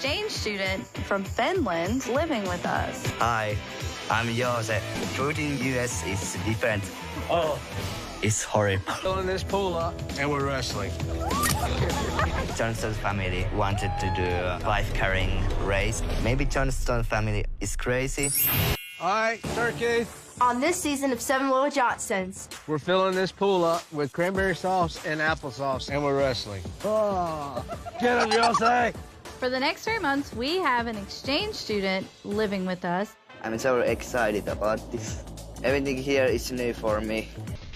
exchange student from Finland living with us. Hi, I'm Jose. Food in US is different. Oh. It's horrible. Filling this pool up, and we're wrestling. Johnston family wanted to do a wife-carrying race. Maybe Johnston family is crazy. All right, turkey. On this season of 7 Little Johnstons, We're filling this pool up with cranberry sauce and applesauce, and we're wrestling. Oh, get him, Jose! For the next 3 months, we have an exchange student living with us. I'm so excited about this. Everything here is new for me.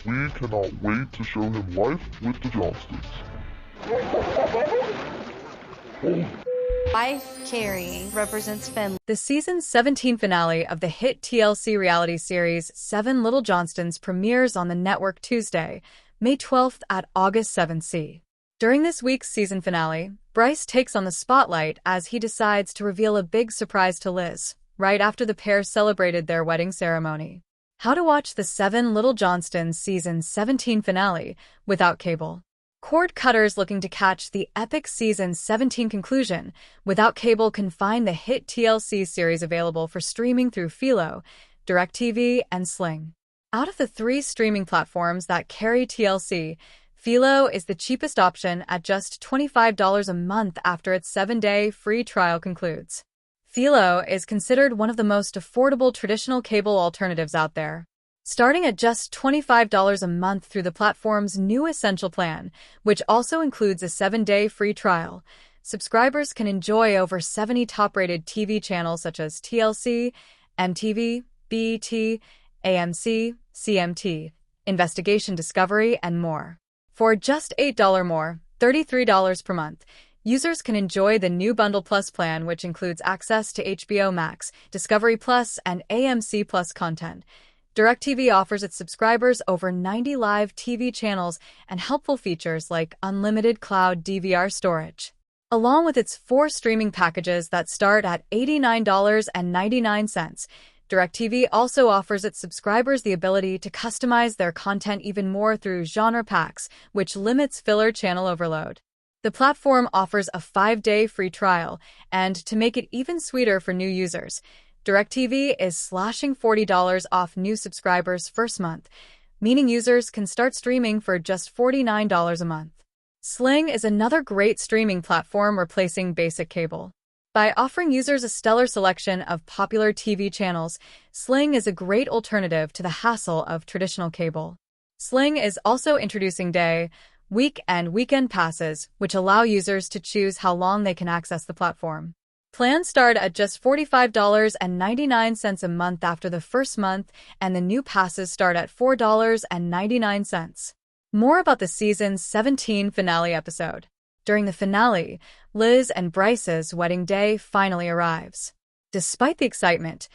We cannot wait to show him life with the Johnsons. Wife carrying represents Finland. The season 17 finale of the hit TLC reality series 7 Little Johnstons premieres on the network Tuesday, May 12th at August 7th. During this week's season finale, Brice takes on the spotlight as he decides to reveal a big surprise to Liz, right after the pair celebrated their wedding ceremony. How to watch the 7 Little Johnstons season 17 finale without cable. Cord cutters looking to catch the epic season 17 conclusion without cable can find the hit TLC series available for streaming through Philo, DirecTV, and Sling. Out of the 3 streaming platforms that carry TLC, Philo is the cheapest option at just $25 a month after its 7-day free trial concludes. Philo is considered one of the most affordable traditional cable alternatives out there. Starting at just $25 a month through the platform's new Essential plan, which also includes a 7-day free trial, subscribers can enjoy over 70 top-rated TV channels such as TLC, MTV, BET, AMC, CMT, Investigation Discovery, and more. For just $8 more, $33 per month, users can enjoy the new Bundle Plus plan, which includes access to HBO Max, Discovery Plus, and AMC Plus content. DirecTV offers its subscribers over 90 live TV channels and helpful features like unlimited cloud DVR storage. Along with its 4 streaming packages that start at $89.99, DirecTV also offers its subscribers the ability to customize their content even more through genre packs, which limits filler channel overload. The platform offers a 5-day free trial, and to make it even sweeter for new users, DirecTV is slashing $40 off new subscribers' first month, meaning users can start streaming for just $49 a month. Sling is another great streaming platform replacing basic cable. By offering users a stellar selection of popular TV channels, Sling is a great alternative to the hassle of traditional cable. Sling is also introducing day, week, and weekend passes, which allow users to choose how long they can access the platform. Plans start at just $45.99 a month after the first month, and the new passes start at $4.99. More about the season's 17 finale episode. During the finale, Liz and Brice's wedding day finally arrives. Despite the excitement,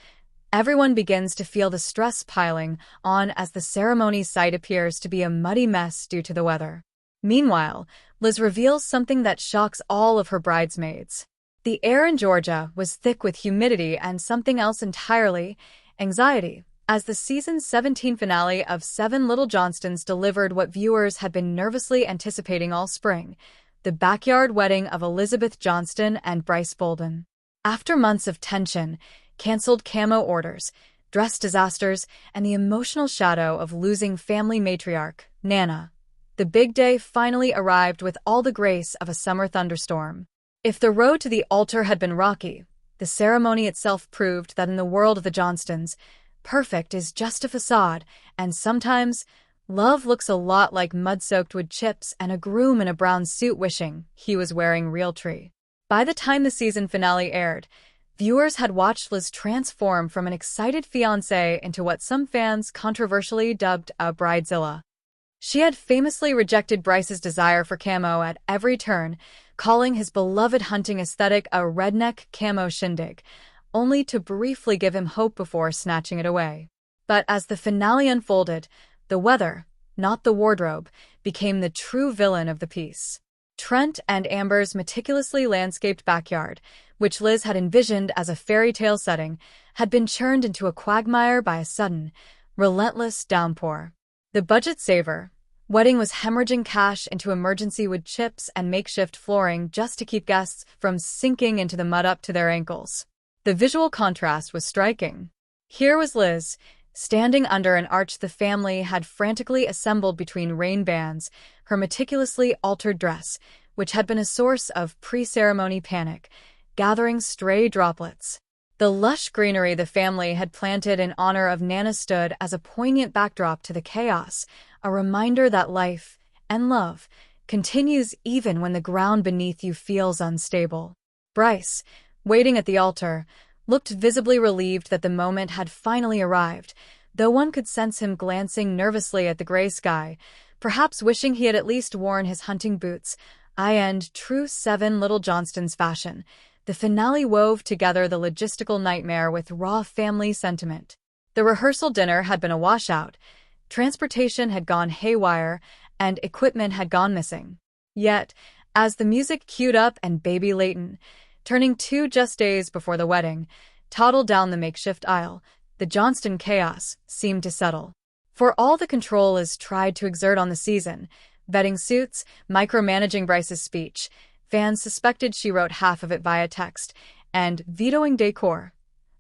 everyone begins to feel the stress piling on as the ceremony site appears to be a muddy mess due to the weather. Meanwhile, Liz reveals something that shocks all of her bridesmaids. The air in Georgia was thick with humidity and something else entirely, anxiety, as the season 17 finale of 7 Little Johnstons delivered what viewers had been nervously anticipating all spring, the backyard wedding of Elizabeth Johnston and Brice Bolden. After months of tension, canceled camo orders, dress disasters, and the emotional shadow of losing family matriarch, Nana, the big day finally arrived with all the grace of a summer thunderstorm. If the road to the altar had been rocky, the ceremony itself proved that in the world of the Johnstons, perfect is just a facade, and sometimes love looks a lot like mud-soaked wood chips and a groom in a brown suit wishing he was wearing realtree. By the time the season finale aired, viewers had watched Liz transform from an excited fiancée into what some fans controversially dubbed a bridezilla. She had famously rejected Brice's desire for camo at every turn, calling his beloved hunting aesthetic a redneck camo shindig, only to briefly give him hope before snatching it away. But as the finale unfolded, the weather, not the wardrobe, became the true villain of the piece. Trent and Amber's meticulously landscaped backyard, which Liz had envisioned as a fairy tale setting, had been churned into a quagmire by a sudden, relentless downpour. The budget saver, Wedding was hemorrhaging cash into emergency wood chips and makeshift flooring just to keep guests from sinking into the mud up to their ankles. The visual contrast was striking. Here was Liz, standing under an arch the family had frantically assembled between rain bands, her meticulously altered dress, which had been a source of pre-ceremony panic, gathering stray droplets. The lush greenery the family had planted in honor of Nana stood as a poignant backdrop to the chaos, a reminder that life and love continues even when the ground beneath you feels unstable. Brice, waiting at the altar, looked visibly relieved that the moment had finally arrived, though one could sense him glancing nervously at the gray sky, perhaps wishing he had at least worn his hunting boots. True 7 Little Johnstons fashion, the finale wove together the logistical nightmare with raw family sentiment. The rehearsal dinner had been a washout, transportation had gone haywire, and equipment had gone missing. Yet, as the music queued up and baby Leighton, turning 2 just days before the wedding, toddled down the makeshift aisle, the Johnston chaos seemed to settle. For all the control Liz tried to exert on the season, vetting suits, micromanaging Brice's speech, fans suspected she wrote half of it via text, and vetoing decor,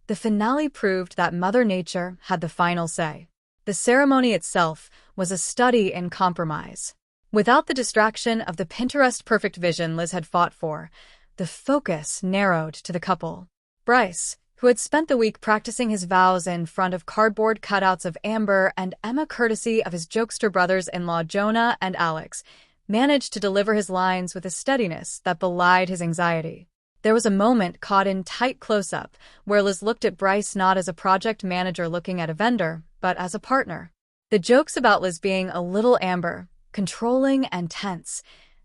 the finale proved that Mother Nature had the final say. The ceremony itself was a study in compromise. Without the distraction of the Pinterest-perfect vision Liz had fought for, the focus narrowed to the couple. Brice, who had spent the week practicing his vows in front of cardboard cutouts of Amber and Emma courtesy of his jokester brothers-in-law Jonah and Alex, managed to deliver his lines with a steadiness that belied his anxiety. There was a moment caught in tight close-up where Liz looked at Brice not as a project manager looking at a vendor, but as a partner. The jokes about Liz being a little Amber, controlling and tense,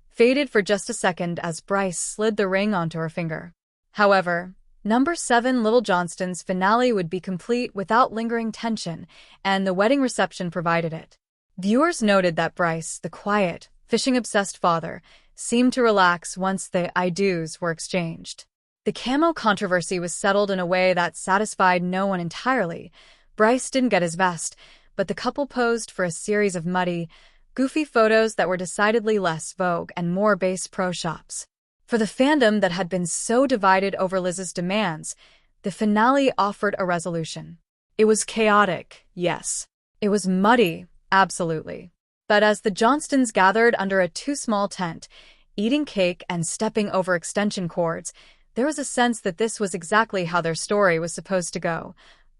faded for just a second as Brice slid the ring onto her finger. However, number 7 Little Johnstons finale would be complete without lingering tension, and the wedding reception provided it. Viewers noted that Brice, the quiet, fishing-obsessed father, seemed to relax once the I do's were exchanged. The camo controversy was settled in a way that satisfied no one entirely. Brice didn't get his vest, but the couple posed for a series of muddy, goofy photos that were decidedly less Vogue and more base pro shops. For the fandom that had been so divided over Liz's demands, the finale offered a resolution. It was chaotic, yes. It was muddy, absolutely. But as the Johnstons gathered under a too-small tent, eating cake and stepping over extension cords, there was a sense that this was exactly how their story was supposed to go.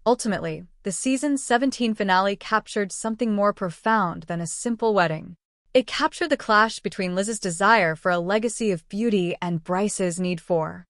Ultimately, the season 17 finale captured something more profound than a simple wedding. It captured the clash between Liz's desire for a legacy of beauty and Brice's need for